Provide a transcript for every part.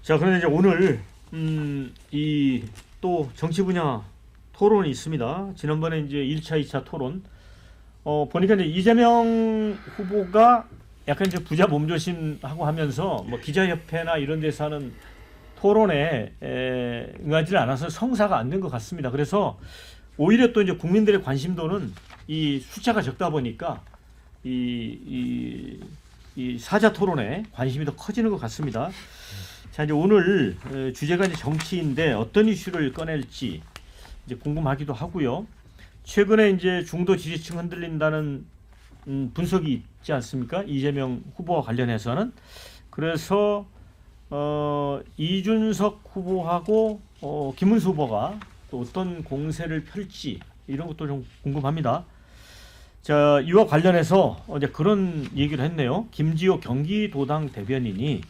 자, 그런데 이제 오늘 이 또 정치 분야 토론이 있습니다. 지난번에 이제 1차, 2차 토론 보니까 이제 이재명 후보가 약간 이제 부자 몸조심하고 하면서 뭐 기자협회나 이런 데서 하는 토론에 응하지 않아서 성사가 안 된 것 같습니다. 그래서 오히려 또 이제 국민들의 관심도는 이 숫자가 적다 보니까 이 사자 토론에 관심이 더 커지는 것 같습니다. 자, 이제 오늘 주제가 이제 정치인데 어떤 이슈를 꺼낼지 이제 궁금하기도 하고요. 최근에 이제 중도 지지층 흔들린다는 분석이 있지 않습니까? 이재명 후보와 관련해서는. 그래서 이준석 후보하고 김문수 후보가 또 어떤 공세를 펼지 이런 것도 좀 궁금합니다. 자, 이와 관련해서 이제 그런 얘기를 했네요. 김지호 경기도당 대변인이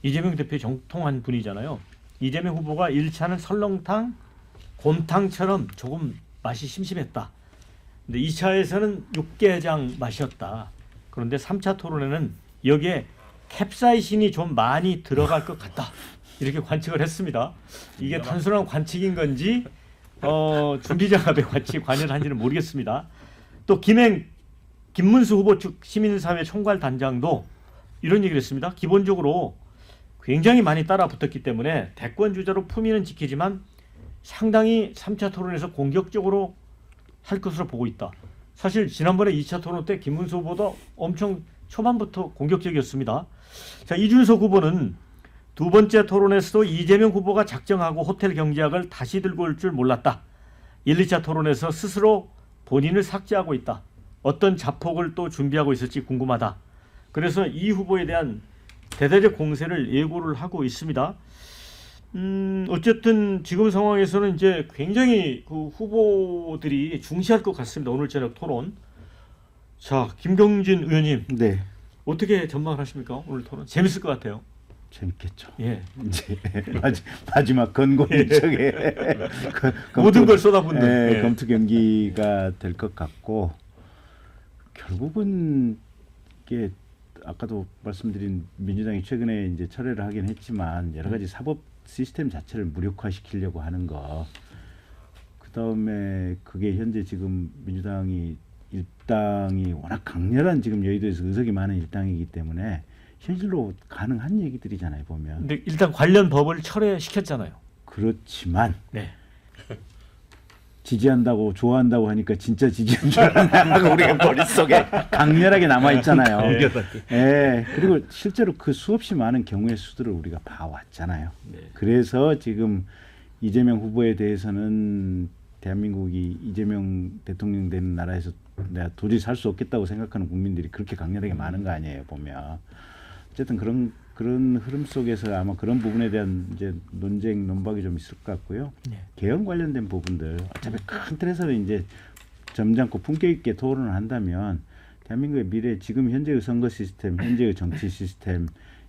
이재명 대표의 정통한 분이잖아요. 이재명 후보가 1차는 설렁탕, 곰탕처럼 조금 맛이 심심했다. 근데 2차에서는 육개장 맛이었다. 그런데 3차 토론에는 여기에 캡사이신이 좀 많이 들어갈 것 같다. 이렇게 관측을 했습니다. 이게 단순한 관측인 건지 준비장갑의 관측 관여한지는 모르겠습니다. 또 김문수 후보 측 시민사회 총괄 단장도 이런 얘기를 했습니다. 기본적으로 굉장히 많이 따라 붙었기 때문에 대권 주자로 품위는 지키지만 상당히 3차 토론에서 공격적으로 할 것으로 보고 있다. 사실 지난번에 2차 토론 때 김문수 후보도 엄청 초반부터 공격적이었습니다. 자, 이준석 후보는 두 번째 토론에서도 이재명 후보가 작정하고 호텔 경제학을 다시 들고 올 줄 몰랐다. 1, 2차 토론에서 스스로 본인을 삭제하고 있다. 어떤 자폭을 또 준비하고 있을지 궁금하다. 그래서 이 후보에 대한 대대적 공세를 예고를 하고 있습니다. 어쨌든 지금 상황에서는 이제 굉장히 그 후보들이 중시할 것 같습니다. 오늘 저녁 토론. 자, 김경진 의원님, 네, 어떻게 전망을 하십니까? 오늘 토론 재밌을 것 같아요. 재밌겠죠. 예, 이제 마지막 건고일적에 모든 걸 쏟아붓는. 예. 검투 경기가 될 것 같고, 결국은 이게 아까도 말씀드린 민주당이 최근에 이제 철회를 하긴 했지만 여러 가지 사법 시스템 자체를 무력화시키려고 하는 거. 그 다음에 그게 현재 지금 민주당이 일당이 워낙 강렬한 지금 여의도에서 의석이 많은 일당이기 때문에 현실로 가능한 얘기들이잖아요, 보면. 근데 일단 관련 법을 철회시켰잖아요. 그렇지만 네. 지지한다고 좋아한다고 하니까 진짜 지지한 줄 알았나 하고 우리가 머릿속에 강렬하게 남아 있잖아요. 예. 그리고 실제로 그 수없이 많은 경우의 수들을 우리가 봐왔잖아요. 네. 그래서 지금 이재명 후보에 대해서는 대한민국이 이재명 대통령 되는 나라에서 내가 도저히 살 수 없겠다고 생각하는 국민들이 그렇게 강렬하게 많은 거 아니에요, 보면. 어쨌든 그런 흐름 속에서 아마 그런 부분에 대한 이제 논쟁, 논박이 좀 있을 것 같고요. 네. 개헌 관련된 부분들 어차피 큰 틀에서는 이제 점잖고 품격 있게 토론을 한다면 대한민국의 미래, 지금 현재의 선거 시스템, 현재의 정치 시스템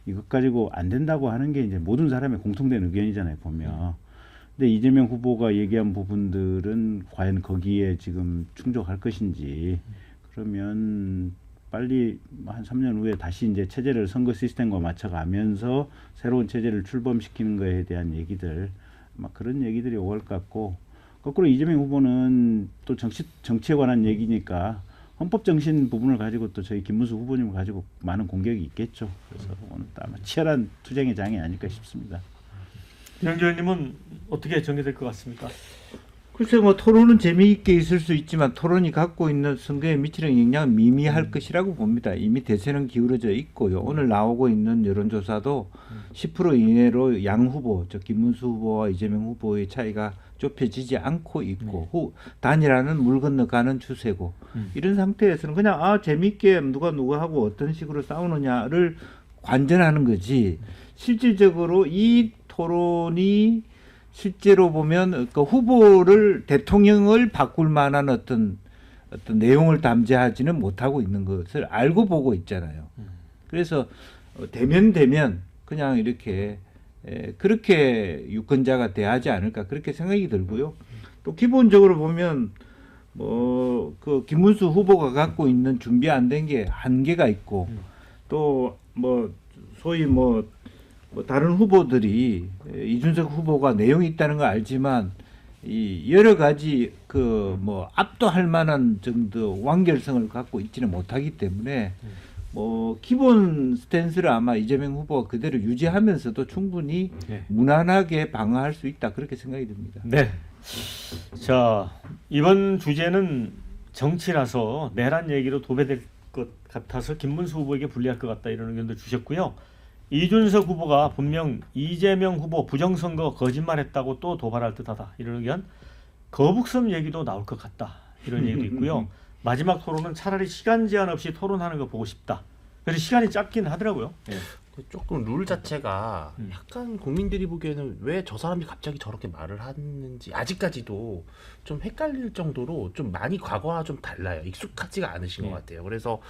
이것 가지고 안 된다고 하는 게 이제 모든 사람의 공통된 의견이잖아요, 보면. 근데 이재명 후보가 얘기한 부분들은 과연 거기에 지금 충족할 것인지, 그러면 빨리 한 3년 후에 다시 이제 체제를 선거 시스템과 맞춰가면서 새로운 체제를 출범시키는 거에 대한 얘기들, 막 그런 얘기들이 오갈 것 같고, 거꾸로 이재명 후보는 또 정치에 관한 얘기니까 헌법 정신 부분을 가지고 또 저희 김문수 후보님을 가지고 많은 공격이 있겠죠. 그래서 오늘 아마 치열한 투쟁의 장이 아닐까 싶습니다. 김영주 의원님은 어떻게 전개될 것 같습니까? 글쎄 뭐 토론은 재미있게 있을 수 있지만 토론이 갖고 있는 선거에 미치는 영향은 미미할 것이라고 봅니다. 이미 대세는 기울어져 있고요. 오늘 나오고 있는 여론조사도 10% 이내로 양 후보, 저 김문수 후보와 이재명 후보의 차이가 좁혀지지 않고 있고 단일화는 물 건너가는 추세고 이런 상태에서는 그냥 재미있게 누가 하고 어떤 식으로 싸우느냐를 관전하는 거지 실질적으로 이 토론이 실제로 보면 그 후보를 대통령을 바꿀 만한 어떤 내용을 담재하지는 못하고 있는 것을 알고 보고 있잖아요. 그래서 되면 그냥 이렇게 그렇게 유권자가 대하지 않을까 그렇게 생각이 들고요. 또 기본적으로 보면 뭐 그 김문수 후보가 갖고 있는 준비 안 된 게 한계가 있고 또 뭐 소위 뭐 뭐 다른 후보들이 이준석 후보가 내용이 있다는 걸 알지만 이 여러 가지 그 뭐 압도할 만한 정도 완결성을 갖고 있지는 못하기 때문에 뭐 기본 스탠스를 아마 이재명 후보가 그대로 유지하면서도 충분히 네. 무난하게 방어할 수 있다 그렇게 생각이 듭니다. 네. 자, 이번 주제는 정치라서 내란 얘기로 도배될 것 같아서 김문수 후보에게 불리할 것 같다 이런 의견도 주셨고요. 이준석 후보가 분명 이재명 후보 부정선거 거짓말했다고 또 도발할 듯하다 이런 의견. 거북선 얘기도 나올 것 같다 이런 얘기도 있고요. 마지막 토론은 차라리 시간 제한 없이 토론하는 거 보고 싶다. 그래서 시간이 짧긴 하더라고요. 예. 조금 룰 자체가 약간 국민들이 보기에는 왜 저 사람이 갑자기 저렇게 말을 하는지 아직까지도 좀 헷갈릴 정도로 좀 많이 과거와 좀 달라요. 익숙하지가 않으신 것 같아요. 그래서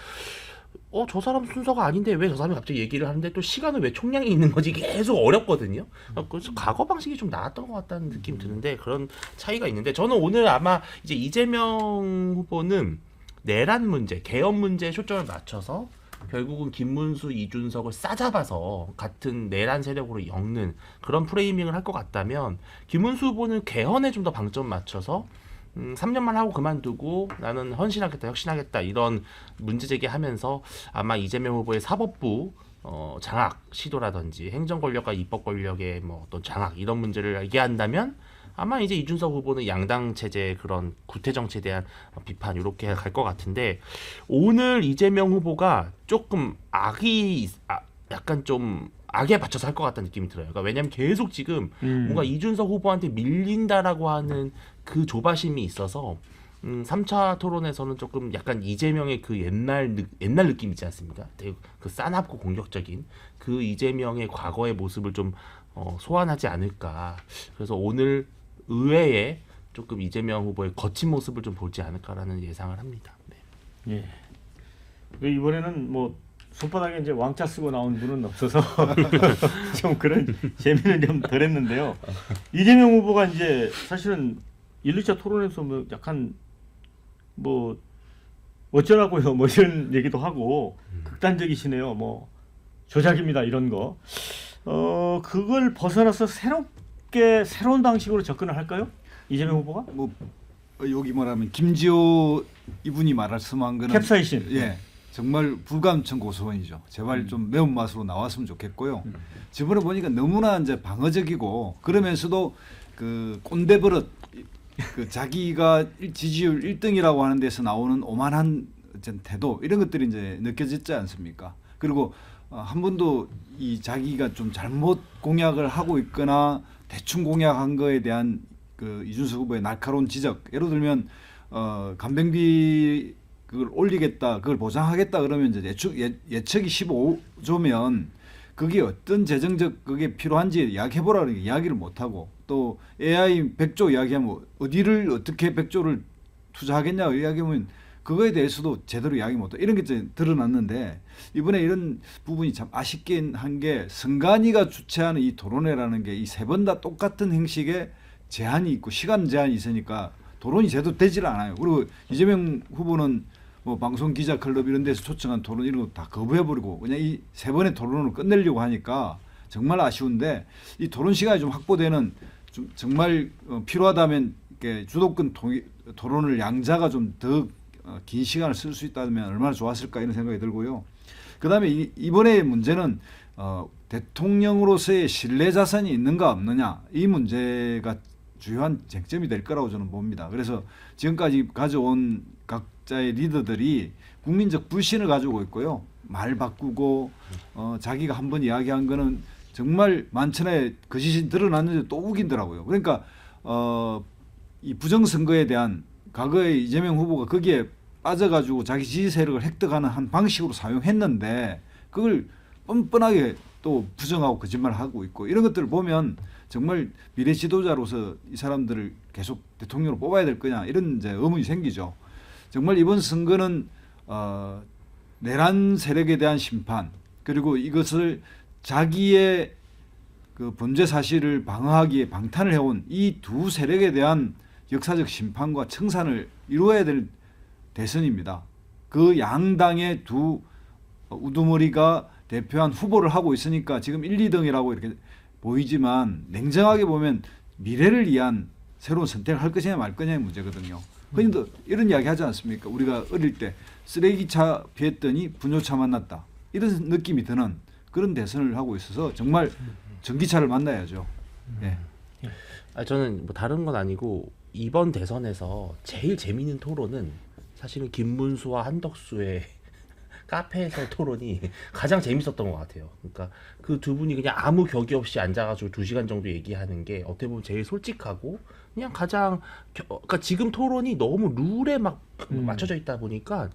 저 사람 순서가 아닌데 왜 저 사람이 갑자기 얘기를 하는데 또 시간은 왜 총량이 있는 거지 계속 어렵거든요. 그래서 과거 방식이 좀 나았던 것 같다는 느낌 드는데 그런 차이가 있는데 저는 오늘 아마 이제 이재명 후보는 내란 문제, 개헌 문제에 초점을 맞춰서 결국은 김문수, 이준석을 싸잡아서 같은 내란 세력으로 엮는 그런 프레이밍을 할 것 같다면 김문수 후보는 개헌에 좀 더 방점 맞춰서 3년만 하고 그만두고 나는 헌신하겠다, 혁신하겠다 이런 문제 제기하면서 아마 이재명 후보의 사법부 장악 시도라든지 행정 권력과 입법 권력의 뭐 어떤 장악 이런 문제를 얘기한다면 아마 이제 이준석 후보는 양당 체제의 그런 구태 정치에 대한 비판 이렇게 갈 것 같은데 오늘 이재명 후보가 조금 약간 좀 악에 받쳐서 할 것 같다는 느낌이 들어요. 그러니까 왜냐하면 계속 지금 뭔가 이준석 후보한테 밀린다라고 하는 그 조바심이 있어서 3차 토론에서는 조금 약간 이재명의 그 옛날 느낌 있지 않습니까? 되게 그 싸납고 공격적인 그 이재명의 과거의 모습을 좀 소환하지 않을까. 그래서 오늘 의회에 조금 이재명 후보의 거친 모습을 좀 보지 않을까라는 예상을 합니다. 네. 예. 이번에는 뭐 손바닥에 이제 왕자 쓰고 나온 분은 없어서 좀 그런 재미는 좀 덜했는데요. 이재명 후보가 이제 사실은 1, 2차 토론에서 뭐 약간 뭐 어쩌라고요 뭐 이런 얘기도 하고 극단적이시네요. 뭐 조작입니다 이런 거. 그걸 벗어나서 새로운 방식으로 접근을 할까요? 이재명 후보가? 뭐 여기 말하면 김지호 이분이 말씀한 거는 캡사이신. 예. 정말 불감청 고소원이죠. 제발 좀 매운맛으로 나왔으면 좋겠고요. 저번에 보니까 너무나 이제 방어적이고 그러면서도 그 꼰대 버릇 그 자기가 지지율 1등이라고 하는 데서 나오는 오만한 어떤 태도 이런 것들이 이제 느껴졌지 않습니까? 그리고 한 번도 이 자기가 좀 잘못 공약을 하고 있거나 대충 공약한 거에 대한 그 이준석 후보의 날카로운 지적 예를 들면 간병비 그걸 올리겠다, 그걸 보장하겠다 그러면 이제 예측이 15조면 그게 어떤 재정적 그게 필요한지 이야기해보라 그러니까 이야기를 못하고 또 AI 100조 이야기하면 어디를 어떻게 100조를 투자하겠냐 이야기하면 그거에 대해서도 제대로 이야기 못하고 이런 게 이제 드러났는데 이번에 이런 부분이 참 아쉽긴 한 게 선관위가 주최하는 이 토론회라는 게 이 세 번 다 똑같은 형식의 제한이 있고 시간 제한이 있으니까 토론이 제대로 되질 않아요. 그리고 이재명 후보는 뭐 방송 기자 클럽 이런 데서 초청한 토론 이런 거 다 거부해버리고 그냥 이 세 번의 토론을 끝내려고 하니까 정말 아쉬운데 이 토론 시간이 좀 확보되는 좀 정말 필요하다면 이렇게 주도권 토론을 양자가 좀 더 긴 시간을 쓸 수 있다면 얼마나 좋았을까 이런 생각이 들고요. 그다음에 이번에 문제는 대통령으로서의 신뢰 자산이 있는가 없느냐 이 문제가 주요한 쟁점이 될 거라고 저는 봅니다. 그래서 지금까지 가져온 각자의 리더들이 국민적 불신을 가지고 있고요. 말 바꾸고 자기가 한번 이야기한 거는 정말 만천하에 거짓이 드러났는데 또 우긴더라고요. 그러니까 이 부정선거에 대한 과거에 이재명 후보가 거기에 빠져가지고 자기 지지 세력을 획득하는 한 방식으로 사용했는데 그걸 뻔뻔하게 또 부정하고 거짓말하고 있고 이런 것들을 보면 정말 미래 지도자로서 이 사람들을 계속 대통령으로 뽑아야 될 거냐 이런 이제 의문이 생기죠. 정말 이번 선거는 내란 세력에 대한 심판 그리고 이것을 자기의 그 범죄 사실을 방어하기에 방탄을 해온 이 두 세력에 대한 역사적 심판과 청산을 이루어야 될 대선입니다. 그 양당의 두 우두머리가 대표한 후보를 하고 있으니까 지금 1, 2등이라고 이렇게 보이지만 냉정하게 보면 미래를 위한 새로운 선택을 할 것이냐 말 거냐의 문제거든요. 흔히도 이런 이야기 하지 않습니까? 우리가 어릴 때 쓰레기차 피했더니 분유차 만났다. 이런 느낌이 드는 그런 대선을 하고 있어서 정말 전기차를 만나야죠. 예. 저는 뭐 다른 건 아니고 이번 대선에서 제일 재미있는 토론은 사실은 김문수와 한덕수의 카페에서 토론이 가장 재밌었던 것 같아요. 그러니까 그 두 분이 그냥 아무 격이 없이 앉아가지고 2시간 정도 얘기하는 게 어떻게 보면 제일 솔직하고 그냥 가장 그러니까 지금 토론이 너무 룰에 막 맞춰져 있다 보니까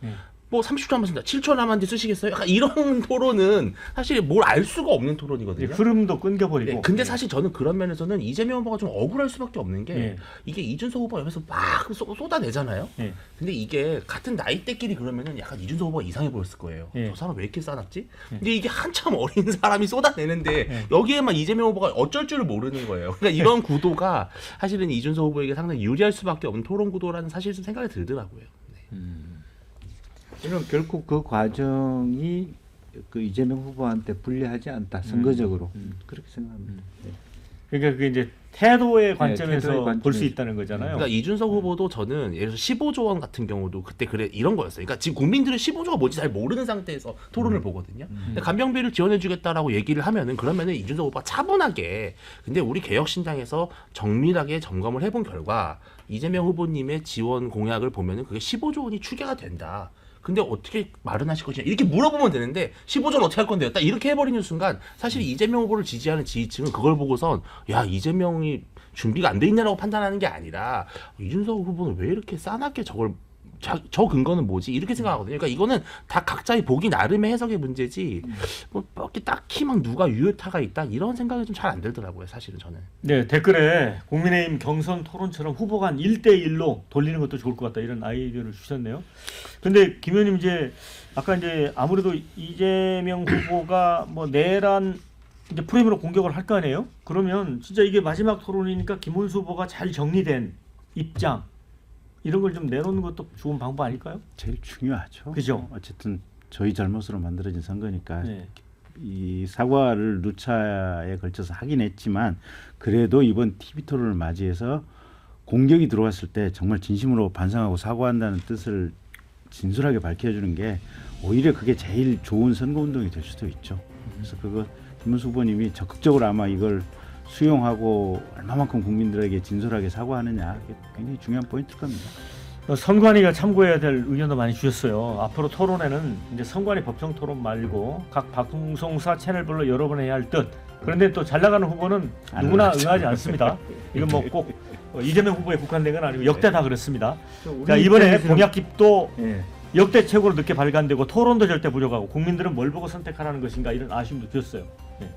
뭐 30초 남았습니다. 7초 남았는데 쓰시겠어요? 약간 이런 토론은 사실 뭘 알 수가 없는 토론이거든요. 흐름도 끊겨버리고. 네, 근데 사실 저는 그런 면에서는 이재명 후보가 좀 억울할 수밖에 없는 게 이게 이준석 후보가 옆에서 막 쏟아내잖아요. 근데 이게 같은 나이대끼리 그러면은 약간 이준석 후보가 이상해 보였을 거예요. 저 사람 왜 이렇게 싸놨지? 근데 이게 한참 어린 사람이 쏟아내는데 여기에만 이재명 후보가 어쩔 줄을 모르는 거예요. 그러니까 이런 구도가 사실은 이준석 후보에게 상당히 유리할 수밖에 없는 토론 구도라는 사실 좀 생각이 들더라고요. 네. 이런 결국 그 과정이 그 이재명 후보한테 불리하지 않다 선거적으로 그렇게 생각합니다. 그러니까 그게 이제 태도의 태도의 관점에서 볼 수 관점에서. 있다는 거잖아요. 그러니까 이준석 후보도 저는 예를 들어서 15조 원 같은 경우도 그때 그래 이런 거였어요. 그러니까 지금 국민들은 15조가 뭔지 잘 모르는 상태에서 토론을 보거든요. 근데 간병비를 지원해주겠다라고 얘기를 하면은 그러면은 이준석 후보가 차분하게 근데 우리 개혁신당에서 정밀하게 점검을 해본 결과 이재명 후보님의 지원 공약을 보면은 그게 15조 원이 추계가 된다. 근데 어떻게 마련하실 것이냐 이렇게 물어보면 되는데 15조는 어떻게 할 건데요? 딱 이렇게 해버리는 순간 사실 이재명 후보를 지지하는 지지층은 그걸 보고선 야 이재명이 준비가 안 돼 있냐라고 판단하는 게 아니라 이준석 후보는 왜 이렇게 싸납게 저걸 저 근거는 뭐지? 이렇게 생각하거든요. 그러니까 이거는 다 각자의 보기 나름의 해석의 문제지 뭐 이렇게 딱히 막 누가 유효타가 있다 이런 생각이 좀 잘 안 들더라고요. 사실은 저는. 네, 댓글에 국민의힘 경선 토론처럼 후보 간 1대1로 돌리는 것도 좋을 것 같다 이런 아이디어를 주셨네요. 근데 김 의원님 이제 아까 이제 아무래도 이재명 후보가 뭐 내란 이제 프레임으로 공격을 할 거 아니에요? 그러면 진짜 이게 마지막 토론이니까 김문수 후보가 잘 정리된 입장 이런 걸 좀 내놓는 것도 좋은 방법 아닐까요? 제일 중요하죠. 그죠? 어쨌든 저희 잘못으로 만들어진 선거니까 네. 이 사과를 누차에 걸쳐서 하긴 했지만 그래도 이번 TV 토론을 맞이해서 공격이 들어왔을 때 정말 진심으로 반성하고 사과한다는 뜻을 진솔하게 밝혀주는 게 오히려 그게 제일 좋은 선거운동이 될 수도 있죠. 그래서 그거 김문수 후보님이 적극적으로 아마 이걸 수용하고 얼마만큼 국민들에게 진솔하게 사과하느냐 그게 굉장히 중요한 포인트일 겁니다. 선관위가 참고해야 될 의견도 많이 주셨어요. 앞으로 토론회는 이제 선관위 법정 토론 말고 각 방송사 채널별로 여러 번 해야 할 듯. 그런데 또 잘 나가는 후보는 누구나 응하지 않습니다. 이건 뭐 꼭 이재명 후보에 국한된 건 아니고 역대 다 그렇습니다. 그러니까 이번에 공약집도 역대 최고로 늦게 발간되고 토론도 절대 부족하고 국민들은 뭘 보고 선택하라는 것인가 이런 아쉬움도 드렸어요. 네.